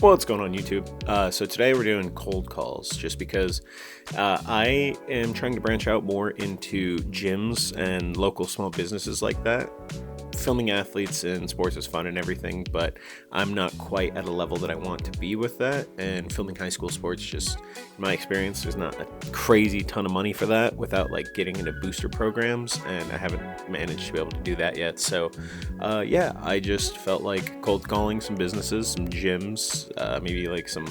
What's going on YouTube? So today we're doing cold calls just because I am trying to branch out more into gyms and local small businesses like that. Filming athletes in sports is fun and everything, but I'm not quite at a level that I want to be with that. And filming high school sports, just in my experience, there's not a crazy ton of money for that without like getting into booster programs, and I haven't managed to be able to do that yet. So yeah, I just felt like cold calling some businesses, some gyms, maybe like some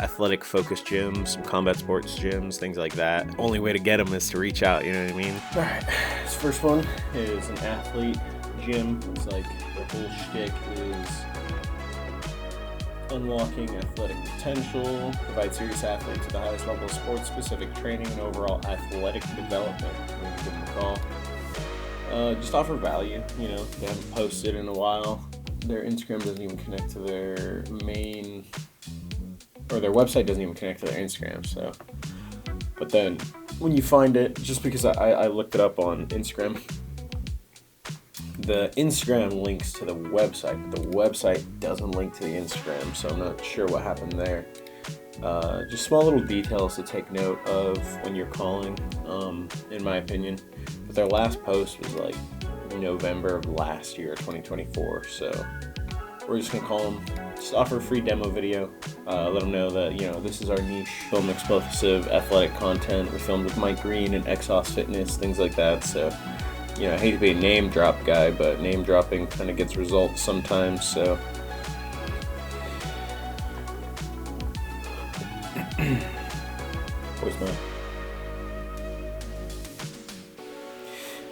athletic focused gyms, some combat sports gyms, things like that. Only way to get them is to reach out, you know what I mean? All right, this first one is an athlete gym. It's like their whole shtick is unlocking athletic potential, provide serious athletes with the highest level of sports-specific training and overall athletic development. I'm gonna give them a call. Just offer value. You know, they haven't posted in a while. Their Instagram doesn't even connect to their main, or their website doesn't even connect to their Instagram. So, but then when you find it, just because I looked it up on Instagram. The Instagram links to the website, but the website doesn't link to the Instagram, so I'm not sure what happened there. Just small little details to take note of when you're calling, in my opinion. But their last post was like November of last year, 2024, so we're just gonna call them, just offer a free demo video, let them know that, you know, this is our niche, film explosive athletic content. We filmed with Mike Green and Exos Fitness, things like that, so you know, I hate to be a name drop guy, but name dropping kind of gets results sometimes, so. Voicemail.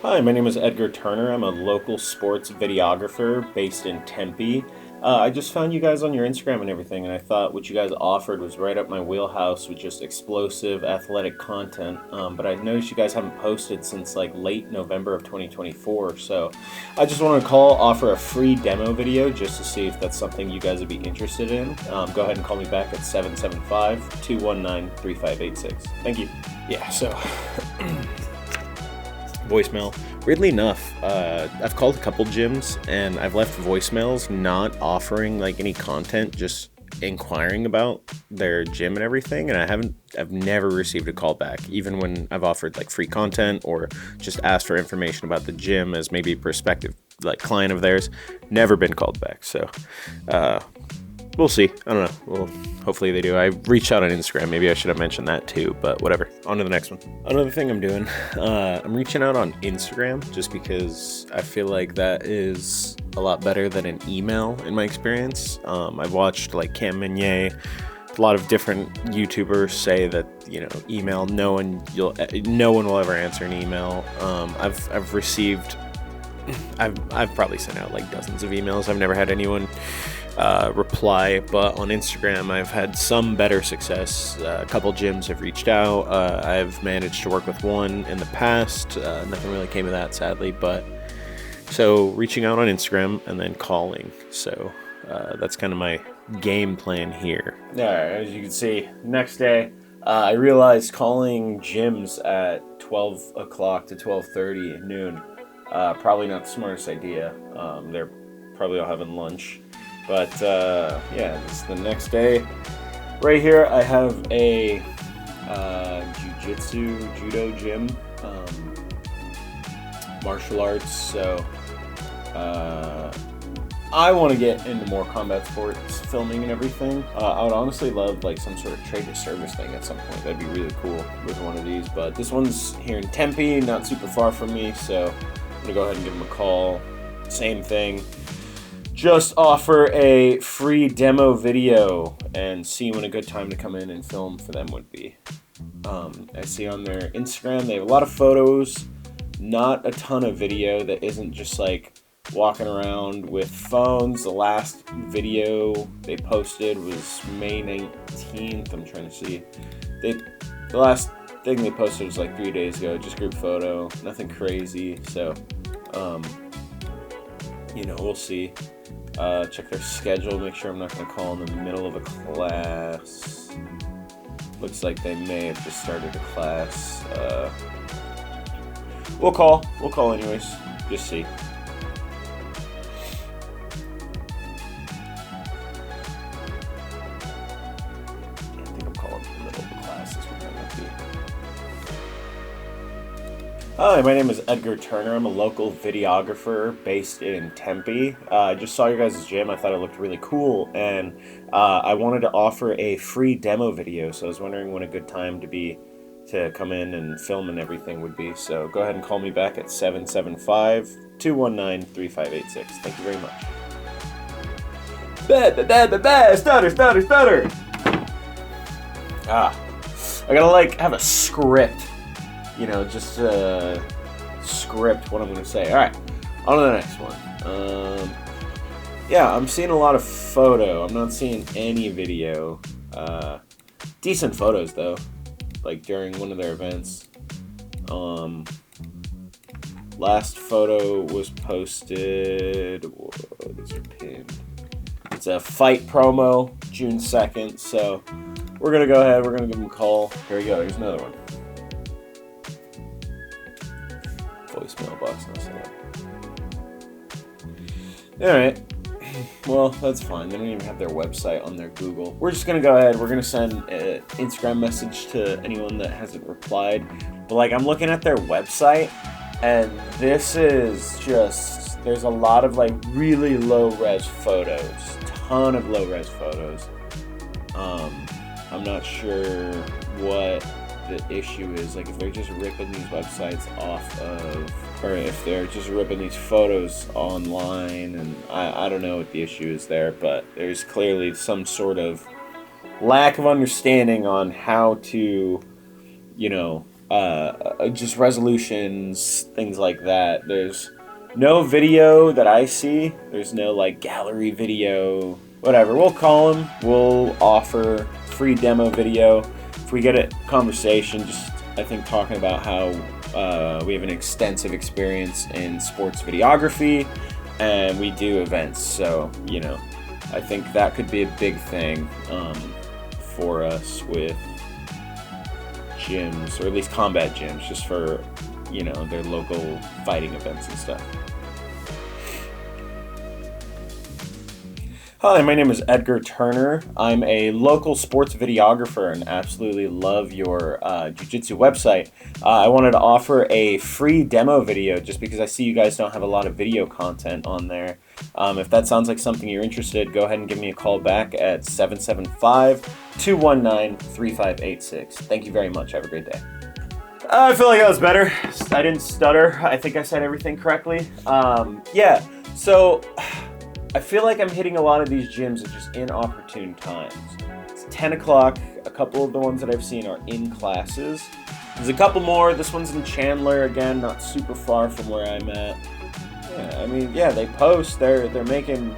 Hi, my name is Edgar Turner. I'm a local sports videographer based in Tempe. I just found you guys on your Instagram and everything, and I thought what you guys offered was right up my wheelhouse with just explosive athletic content. But I noticed you guys haven't posted since like late November of 2024, so I just wanted to call, offer a free demo video just to see if that's something you guys would be interested in. Go ahead and call me back at 775-219-3586. Thank you. Yeah, so voicemail. Weirdly enough, I've called a couple gyms and I've left voicemails not offering like any content, just inquiring about their gym and everything, and I've never received a call back, even when I've offered like free content or just asked for information about the gym as maybe a prospective like client of theirs. Never been called back, so we'll see. I don't know. Well, hopefully they do. I reached out on Instagram. Maybe I should have mentioned that too, but whatever. On to the next one. Another thing I'm doing, I'm reaching out on Instagram just because I feel like that is a lot better than an email in my experience. I've watched like Cam Meunier, a lot of different YouTubers say that, you know, email, no one will ever answer an email. I've received, I've probably sent out like dozens of emails. I've never had anyone reply, but on Instagram I've had some better success. A couple gyms have reached out. I've managed to work with one in the past. Nothing really came of that, sadly, but so reaching out on Instagram and then calling. So that's kind of my game plan here. All right, as you can see, next day I realized calling gyms at 12 o'clock to 12:30 noon, probably not the smartest idea. They're probably all having lunch. But yeah, this is the next day. Right here I have a judo gym, martial arts. So I want to get into more combat sports filming and everything. I would honestly love like some sort of trade to service thing at some point. That'd be really cool with one of these. But this one's here in Tempe, not super far from me, so I'm gonna go ahead and give them a call. Same thing. Just offer a free demo video and see when a good time to come in and film for them would be. I see on their Instagram they have a lot of photos, not a ton of video that isn't just like walking around with phones. The last video they posted was May 19th. I'm trying to see. The last thing they posted was like 3 days ago, just group photo, nothing crazy. So, you know, we'll see. Check their schedule, make sure I'm not going to call in the middle of a class. Looks like they may have just started a class. We'll call anyways, just see. Tempe. Hi, my name is Edgar Turner. I'm a local videographer based in Tempe. I just saw your guys' gym. I thought it looked really cool, and I wanted to offer a free demo video, so I was wondering when a good time to come in and film and everything would be. So go ahead and call me back at 775-219-3586. Thank you very much. Stutter. I gotta have a script. Just script what I'm gonna say. All right, on to the next one. Yeah, I'm seeing a lot of photo. I'm not seeing any video. Decent photos though, like during one of their events. Last photo was posted. Whoa, these are pinned. It's a fight promo, June 2nd. So we're gonna go ahead. We're gonna give them a call. Here we go. Here's another one. Voicemail box, no setup. Alright. Well, that's fine. They don't even have their website on their Google. We're just gonna go ahead. We're gonna send an Instagram message to anyone that hasn't replied. But I'm looking at their website, and this is just, there's a lot of really low res photos. Ton of low res photos. I'm not sure what the issue is, if they're just ripping these websites off of, or if they're just ripping these photos online, and I don't know what the issue is there, but there's clearly some sort of lack of understanding on how to, just resolutions, things like that. There's no video that I see. There's no gallery video, whatever. We'll call them. We'll offer free demo video. If we get a conversation, I think talking about how we have an extensive experience in sports videography and we do events. So, I think that could be a big thing for us with gyms, or at least combat gyms, just for, their local fighting events and stuff. Hi, my name is Edgar Turner. I'm a local sports videographer and absolutely love your jiu-jitsu website. I wanted to offer a free demo video just because I see you guys don't have a lot of video content on there. If that sounds like something you're interested in, go ahead and give me a call back at 775-219-3586. Thank you very much. Have a great day. I feel like that was better. I didn't stutter. I think I said everything correctly. Yeah, so I feel like I'm hitting a lot of these gyms at just inopportune times. It's 10 o'clock. A couple of the ones that I've seen are in classes. There's a couple more. This one's in Chandler, again, not super far from where I'm at. Yeah, they post. They're making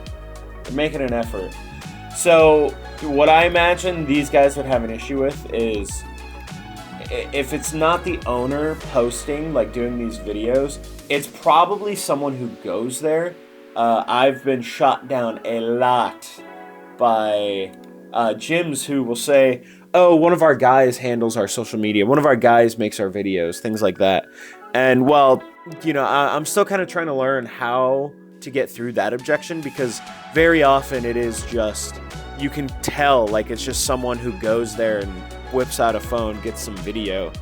an effort. So what I imagine these guys would have an issue with is if it's not the owner posting, doing these videos, it's probably someone who goes there. I've been shot down a lot by gyms who will say, oh, one of our guys handles our social media, one of our guys makes our videos, things like that. And I'm still kind of trying to learn how to get through that objection, because very often it is just, you can tell it's just someone who goes there and whips out a phone, gets some video.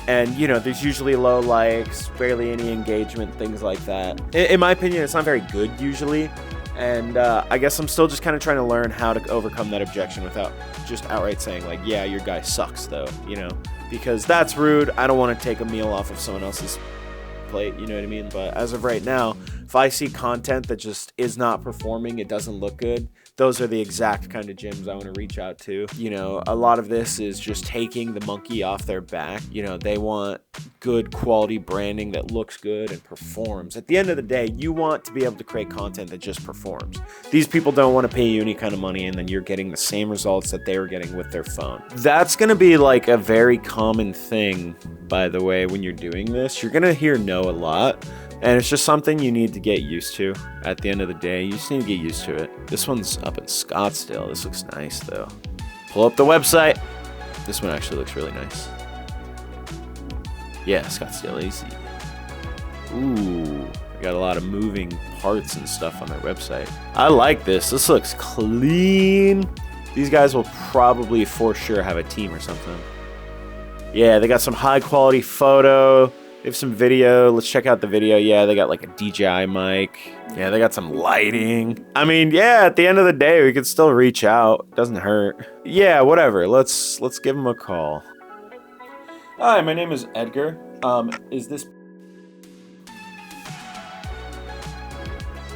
And, there's usually low likes, barely any engagement, things like that. In my opinion, it's not very good usually. And I guess I'm still just kind of trying to learn how to overcome that objection without just outright saying, yeah, your guy sucks, though, because that's rude. I don't want to take a meal off of someone else's plate, you know what I mean? But as of right now, if I see content that just is not performing, it doesn't look good, those are the exact kind of gyms I want to reach out to. A lot of this is just taking the monkey off their back. They want good quality branding that looks good and performs. At the end of the day, you want to be able to create content that just performs. These people don't want to pay you any kind of money, and then you're getting the same results that they were getting with their phone. That's going to be a very common thing, by the way, when you're doing this. You're going to hear no a lot. And it's just something you need to get used to. At the end of the day, you just need to get used to it. This one's up in Scottsdale. This looks nice, though. Pull up the website. This one actually looks really nice. Yeah, Scottsdale AC. Ooh, they got a lot of moving parts and stuff on their website. I like this. This looks clean. These guys will probably for sure have a team or something. Yeah, they got some high quality photo. They have some video. Let's check out the video. Yeah, they got like a DJI mic. Yeah, they got some lighting. I mean, yeah, at the end of the day, we could still reach out. Doesn't hurt. Yeah, whatever. Let's give them a call. Hi, my name is Edgar. Is this...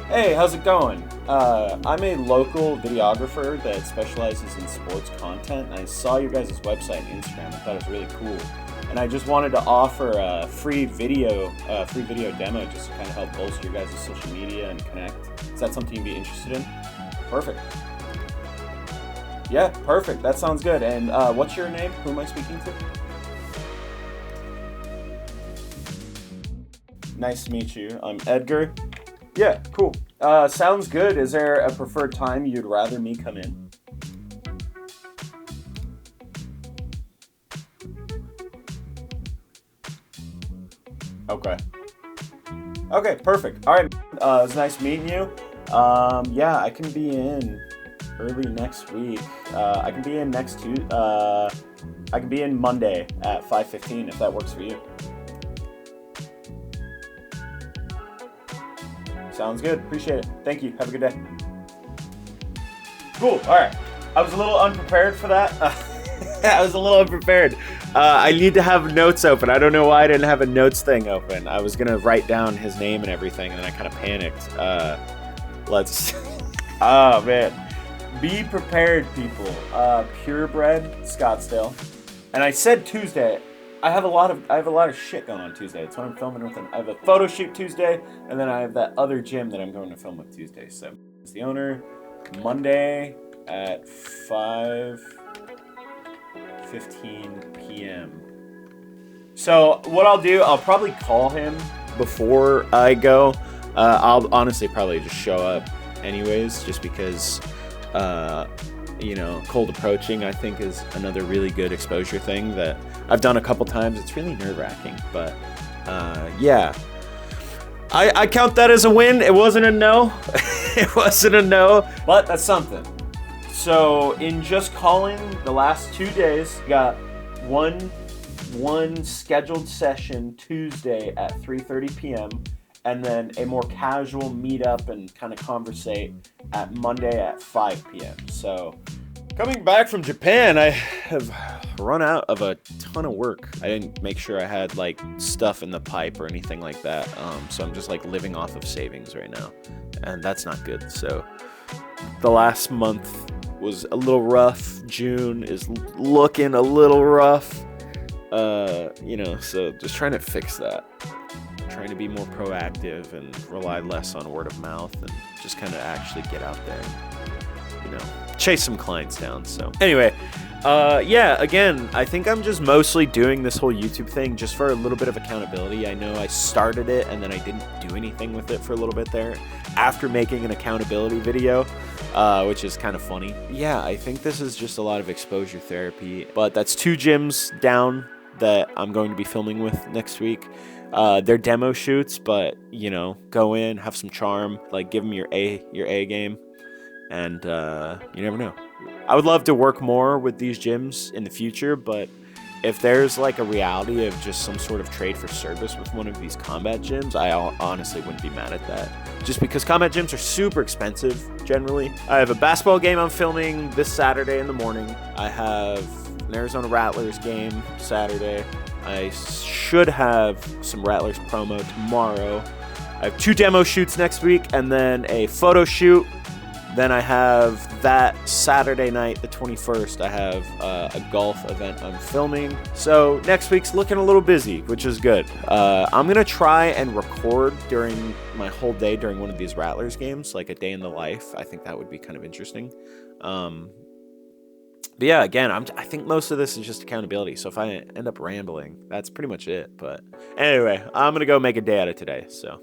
Hey, how's it going? I'm a local videographer that specializes in sports content. I saw your guys' website and Instagram. I thought it was really cool. And I just wanted to offer a free video demo just to kind of help bolster your guys' social media and connect. Is that something you'd be interested in? Perfect. Yeah, perfect. That sounds good. And what's your name? Who am I speaking to? Nice to meet you. I'm Edgar. Yeah, cool. Sounds good. Is there a preferred time you'd rather me come in? Okay. Okay, perfect. All right. It's nice meeting you. Yeah, I can be in early next week. I can be in next Tuesday. I can be in Monday at 5:15 if that works for you. Sounds good. Appreciate it. Thank you. Have a good day. Cool. All right. I was a little unprepared for that. I was a little unprepared. I need to have notes open. I don't know why I didn't have a notes thing open. I was going to write down his name and everything, and then I kind of panicked. Let's... Oh, man. Be prepared, people. Purebred, Scottsdale. And I said Tuesday. I have a lot of shit going on Tuesday. It's when I'm filming with him. I have a photo shoot Tuesday, and then I have that other gym that I'm going to film with Tuesday. So it's the owner. Monday at 5:15 p.m. So what I'll do, I'll probably call him before I go. I'll honestly probably just show up anyways, just because cold approaching, I think, is another really good exposure thing that I've done a couple times. It's really nerve-wracking, but yeah. I count that as a win. It wasn't a no. It wasn't a no, but that's something. So in just calling the last 2 days, we got one scheduled session Tuesday at 3:30 p.m. and then a more casual meetup and kind of conversate at Monday at 5 p.m. So coming back from Japan, I have run out of a ton of work. I didn't make sure I had like stuff in the pipe or anything like that. So I'm just like living off of savings right now, and that's not good. So the last month was a little rough. June is looking a little rough. So just trying to fix that. Trying to be more proactive and rely less on word of mouth and just kind of actually get out there and, chase some clients down. So anyway, again, I think I'm just mostly doing this whole YouTube thing just for a little bit of accountability. I know I started it and then I didn't do anything with it for a little bit there after making an accountability video, which is kind of funny. Yeah, I think this is just a lot of exposure therapy, but that's 2 gyms down that I'm going to be filming with next week. They're demo shoots, but go in, have some charm, like give them your A game, and you never know. I would love to work more with these gyms in the future, but if there's like a reality of just some sort of trade for service with one of these combat gyms, I honestly wouldn't be mad at that. Just because combat gyms are super expensive generally. I have a basketball game I'm filming this Saturday in the morning. I have an Arizona Rattlers game Saturday. I should have some Rattlers promo tomorrow. I have 2 demo shoots next week and then a photo shoot. Then I have that Saturday night, the 21st, I have a golf event I'm filming. So next week's looking a little busy, which is good. I'm going to try and record during my whole day during one of these Rattlers games, like a day in the life. I think that would be kind of interesting. But yeah, again, I think most of this is just accountability. So if I end up rambling, that's pretty much it. But anyway, I'm going to go make a day out of today. So